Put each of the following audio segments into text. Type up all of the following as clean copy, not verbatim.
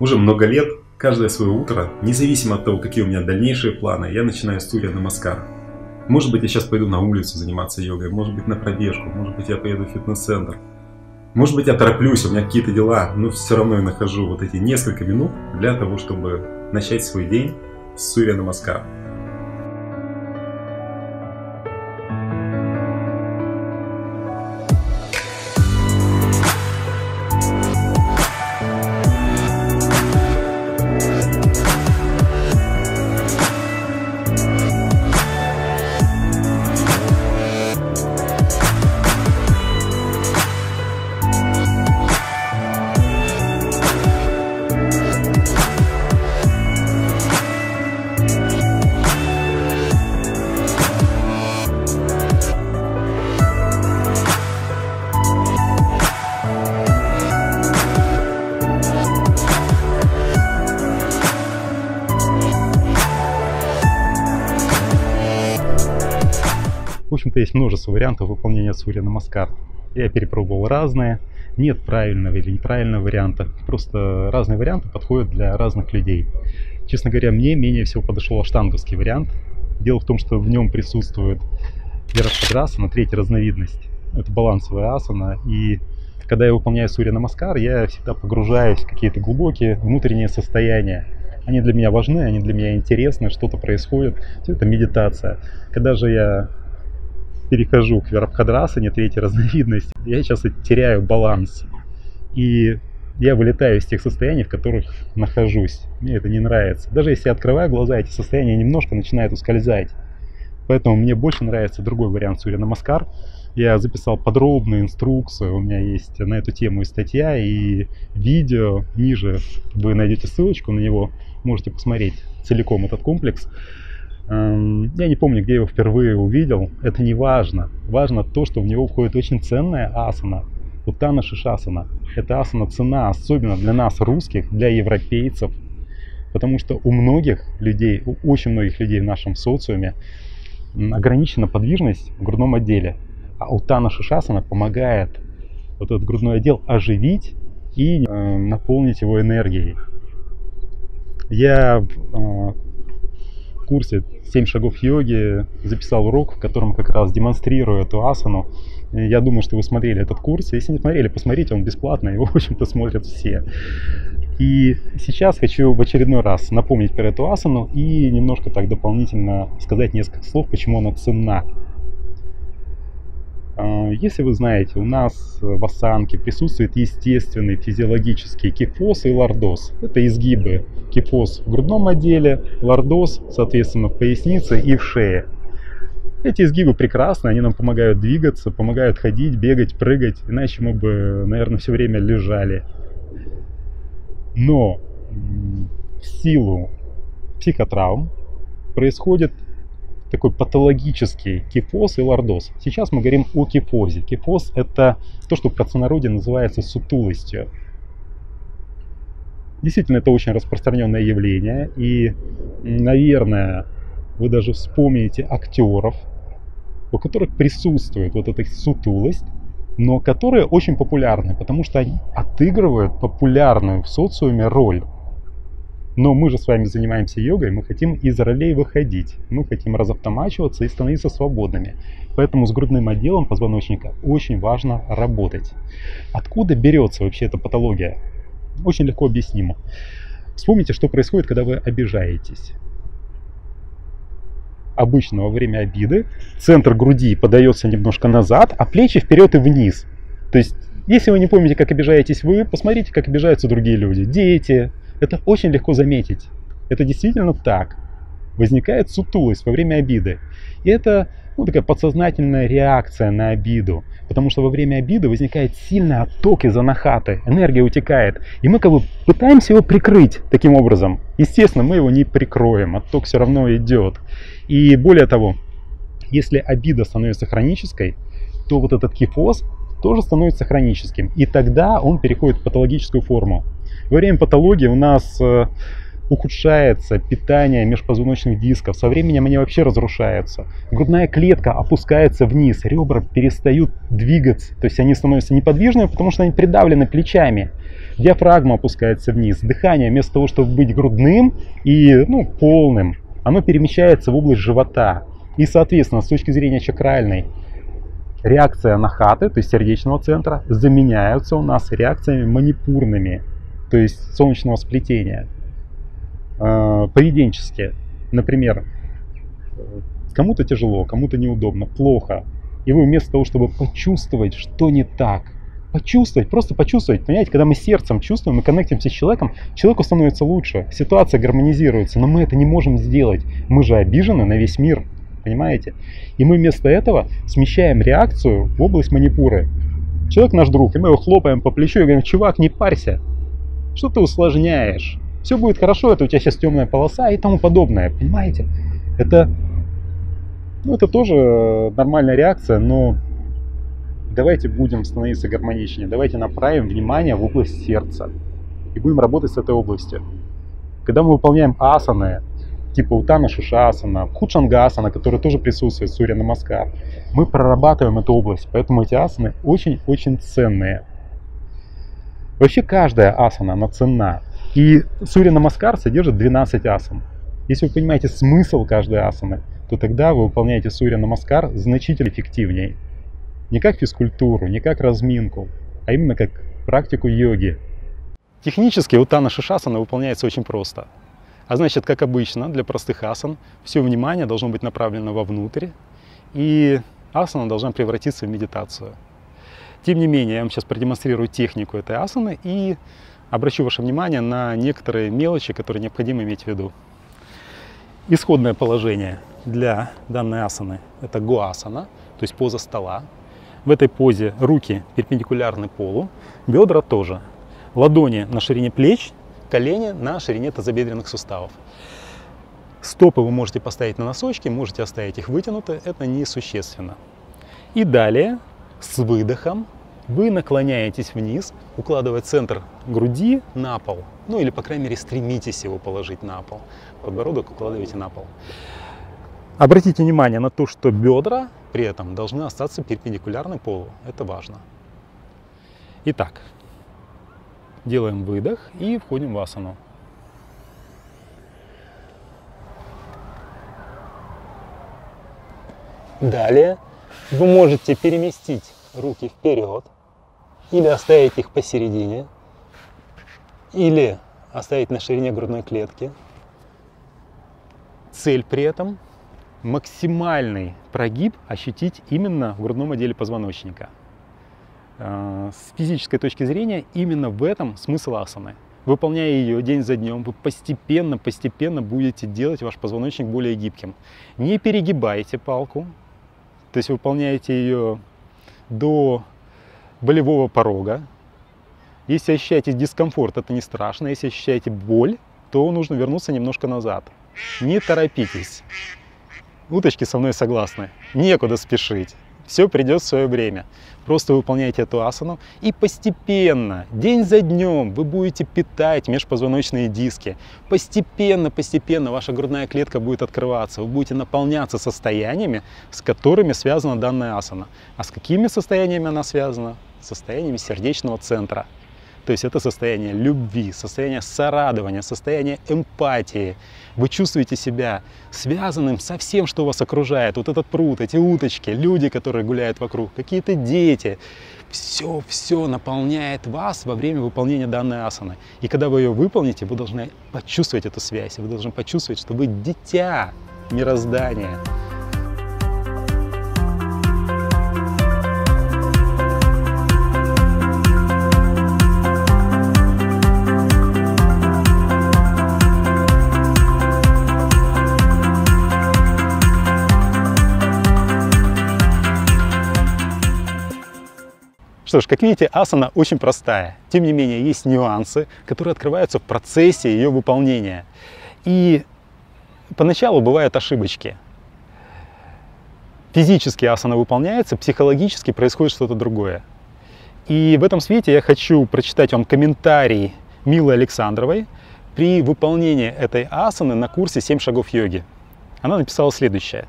Уже много лет, каждое свое утро, независимо от того, какие у меня дальнейшие планы, я начинаю с Сурья Намаскар. Может быть, я сейчас пойду на улицу заниматься йогой, может быть, на пробежку, может быть, я поеду в фитнес-центр. Может быть, я тороплюсь, у меня какие-то дела, но все равно я нахожу вот эти несколько минут для того, чтобы начать свой день с Сурья Намаскар. В общем-то, есть множество вариантов выполнения Сурья Намаскар. Я перепробовал разные. Нет правильного или неправильного варианта. Просто разные варианты подходят для разных людей. Честно говоря, мне менее всего подошел аштанговский вариант. Дело в том, что в нем присутствует Вирабхадрасана, третья разновидность. Это балансовая асана. И когда я выполняю Сурья Намаскар, я всегда погружаюсь в какие-то глубокие внутренние состояния. Они для меня важны, они для меня интересны, что-то происходит. Все это медитация. Когда же я перехожу к Вирабхадрасане, третьей разновидности, я сейчас теряю баланс. И я вылетаю из тех состояний, в которых нахожусь. Мне это не нравится. Даже если я открываю глаза, эти состояния немножко начинают ускользать. Поэтому мне больше нравится другой вариант Сурья Намаскар. Я записал подробную инструкцию, у меня есть на эту тему и статья, и видео. Ниже вы найдете ссылочку на него, можете посмотреть целиком этот комплекс. Я не помню, где я его впервые увидел, это не важно. Важно то, что в него входит очень ценная асана, Уттана Шишасана. Это асана цена, особенно для нас, русских, для европейцев. Потому что у многих людей, у очень многих людей в нашем социуме ограничена подвижность в грудном отделе. А Уттана Шишасана помогает вот этот грудной отдел оживить и наполнить его энергией. Я в курсе 7 шагов йоги записал урок, в котором как раз демонстрирую эту асану. Я думаю, что вы смотрели этот курс. Если не смотрели, посмотрите, он бесплатный, его, в общем-то, смотрят все. И сейчас хочу в очередной раз напомнить про эту асану и немножко так дополнительно сказать несколько слов, почему она ценна. Если вы знаете, у нас в асанке присутствует естественный физиологический кифоз и лордоз. Это изгибы. Кифоз в грудном отделе, лордоз, соответственно, в пояснице и в шее. Эти изгибы прекрасны, они нам помогают двигаться, помогают ходить, бегать, прыгать, иначе мы бы, наверное, все время лежали. Но в силу психотравм происходит такой патологический кифоз и лордоз. Сейчас мы говорим о кифозе. Кифоз – это то, что в простонародье называется сутулостью. Действительно, это очень распространенное явление. И, наверное, вы даже вспомните актеров, у которых присутствует вот эта сутулость, но которые очень популярны, потому что они отыгрывают популярную в социуме роль. Но мы же с вами занимаемся йогой, мы хотим из ролей выходить, мы хотим разавтомачиваться и становиться свободными. Поэтому с грудным отделом позвоночника очень важно работать. Откуда берется вообще эта патология? Очень легко объяснимо. Вспомните, что происходит, когда вы обижаетесь. Обычно во время обиды центр груди подается немножко назад, а плечи вперед и вниз. То есть, если вы не помните, как обижаетесь вы, посмотрите, как обижаются другие люди. Дети. Это очень легко заметить. Это действительно так. Возникает сутулость во время обиды. И это такая подсознательная реакция на обиду. Потому что во время обиды возникает сильный отток из анахаты. Энергия утекает. И мы как бы пытаемся его прикрыть таким образом. Естественно, мы его не прикроем. Отток все равно идет. И более того, если обида становится хронической, то вот этот кифоз тоже становится хроническим. И тогда он переходит в патологическую форму. Во время патологии у нас ухудшается питание межпозвоночных дисков, со временем они вообще разрушаются. Грудная клетка опускается вниз, ребра перестают двигаться, то есть они становятся неподвижными, потому что они придавлены плечами. Диафрагма опускается вниз, дыхание вместо того, чтобы быть грудным и полным, оно перемещается в область живота. И, соответственно, с точки зрения чакральной, реакция на хаты, то есть сердечного центра, заменяются у нас реакциями манипурными, то есть солнечного сплетения. Поведенческие. Например, кому-то тяжело, кому-то неудобно, плохо. И вы вместо того, чтобы почувствовать, что не так, просто почувствовать, понимаете, когда мы сердцем чувствуем, мы коннектимся с человеком, человеку становится лучше, ситуация гармонизируется, но мы это не можем сделать. Мы же обижены на весь мир, понимаете? И мы вместо этого смещаем реакцию в область манипуры. Человек наш друг, и мы его хлопаем по плечу и говорим: чувак, не парься, что ты усложняешь? Все будет хорошо, это у тебя сейчас темная полоса и тому подобное, понимаете? Это тоже нормальная реакция, но давайте будем становиться гармоничнее, давайте направим внимание в область сердца и будем работать с этой областью. Когда мы выполняем асаны, типа Уттана Шишасана, Бхуджангасана, который тоже присутствует в Сурья Намаскар, мы прорабатываем эту область, поэтому эти асаны очень-очень ценные. Вообще каждая асана, она ценна. И Сурья Намаскар содержит 12 асан. Если вы понимаете смысл каждой асаны, то тогда вы выполняете Сурья Намаскар значительно эффективнее. Не как физкультуру, не как разминку, а именно как практику йоги. Технически Уттана Шишасана выполняется очень просто. А значит, как обычно, для простых асан, все внимание должно быть направлено вовнутрь, и асана должна превратиться в медитацию. Тем не менее, я вам сейчас продемонстрирую технику этой асаны и обращу ваше внимание на некоторые мелочи, которые необходимо иметь в виду. Исходное положение для данной асаны – это гоасана, то есть поза стола. В этой позе руки перпендикулярны полу, бедра тоже. Ладони на ширине плеч, колени на ширине тазобедренных суставов. Стопы вы можете поставить на носочки, можете оставить их вытянуты, это несущественно. И далее, с выдохом, вы наклоняетесь вниз, укладывая центр груди на пол. Или, по крайней мере, стремитесь его положить на пол. Подбородок укладываете на пол. Обратите внимание на то, что бедра при этом должны остаться перпендикулярны полу. Это важно. Итак, делаем выдох и входим в асану. Далее вы можете переместить руки вперед, или оставить их посередине, или оставить на ширине грудной клетки. Цель при этом – максимальный прогиб ощутить именно в грудном отделе позвоночника. С физической точки зрения именно в этом смысл асаны. Выполняя ее день за днем, вы постепенно будете делать ваш позвоночник более гибким. Не перегибайте палку, то есть выполняйте ее до болевого порога. Если ощущаете дискомфорт, это не страшно. Если ощущаете боль, то нужно вернуться немножко назад. Не торопитесь. Уточки со мной согласны. Некуда спешить. Все придет в свое время. Просто выполняйте эту асану и постепенно, день за днем, вы будете питать межпозвоночные диски. Постепенно ваша грудная клетка будет открываться. Вы будете наполняться состояниями, с которыми связана данная асана. А с какими состояниями она связана? Состояниями сердечного центра. То есть это состояние любви, состояние сорадования, состояние эмпатии. Вы чувствуете себя связанным со всем, что вас окружает. Вот этот пруд, эти уточки, люди, которые гуляют вокруг, какие-то дети. Все наполняет вас во время выполнения данной асаны. И когда вы ее выполните, вы должны почувствовать эту связь. Вы должны почувствовать, что вы дитя мироздания. Что ж, как видите, асана очень простая. Тем не менее, есть нюансы, которые открываются в процессе ее выполнения. И поначалу бывают ошибочки. Физически асана выполняется, психологически происходит что-то другое. И в этом свете я хочу прочитать вам комментарий Милы Александровой при выполнении этой асаны на курсе 7 шагов йоги. Она написала следующее.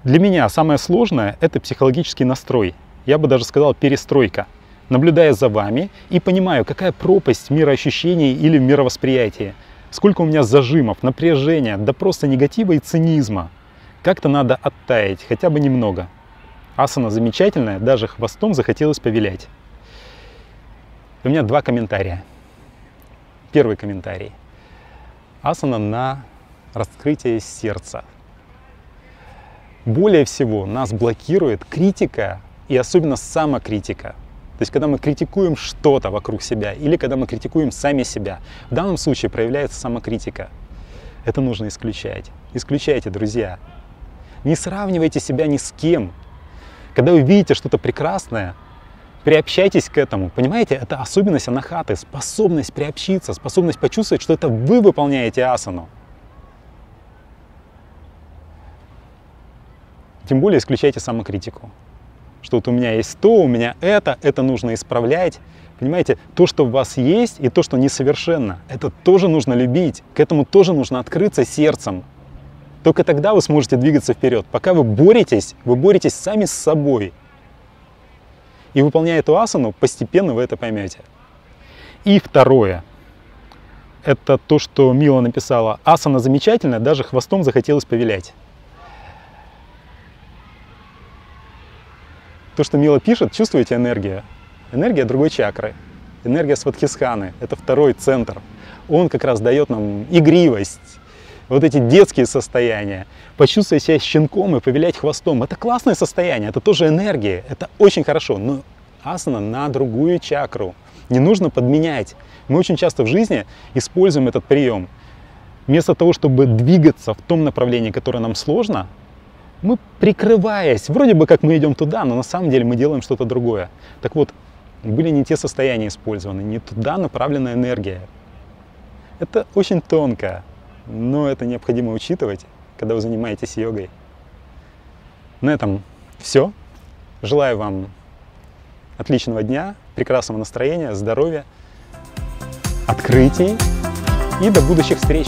Для меня самое сложное – это психологический настрой. Я бы даже сказал перестройка. Наблюдая за вами и понимаю, какая пропасть мироощущений или мировосприятия. Сколько у меня зажимов, напряжения, да просто негатива и цинизма. Как-то надо оттаять, хотя бы немного. Асана замечательная, даже хвостом захотелось повилять. У меня 2 комментария. Первый комментарий. Асана на раскрытие сердца. Более всего нас блокирует критика и особенно самокритика. То есть, когда мы критикуем что-то вокруг себя или когда мы критикуем сами себя, в данном случае проявляется самокритика. Это нужно исключать. Исключайте, друзья. Не сравнивайте себя ни с кем. Когда вы видите что-то прекрасное, приобщайтесь к этому. Понимаете, это особенность анахаты, способность приобщиться, способность почувствовать, что это вы выполняете асану. Тем более исключайте самокритику. Что вот у меня есть то, у меня это нужно исправлять. Понимаете, то, что в вас есть, и то, что несовершенно, это тоже нужно любить. К этому тоже нужно открыться сердцем. Только тогда вы сможете двигаться вперед. Пока вы боретесь сами с собой. И выполняя эту асану, постепенно вы это поймете. И второе. Это то, что Мила написала. Асана замечательная, даже хвостом захотелось повилять. То, что Мила пишет, чувствуете энергию? Энергия другой чакры. Энергия свадхистханы. Это второй центр. Он как раз дает нам игривость. Вот эти детские состояния. Почувствовать себя щенком и повилять хвостом. Это классное состояние. Это тоже энергия. Это очень хорошо. Но асана на другую чакру. Не нужно подменять. Мы очень часто в жизни используем этот прием. Вместо того, чтобы двигаться в том направлении, которое нам сложно, мы, прикрываясь, вроде бы как мы идем туда, но на самом деле мы делаем что-то другое. Так вот, были не те состояния использованы, не туда направлена энергия. Это очень тонко, но это необходимо учитывать, когда вы занимаетесь йогой. На этом все. Желаю вам отличного дня, прекрасного настроения, здоровья, открытий и до будущих встреч!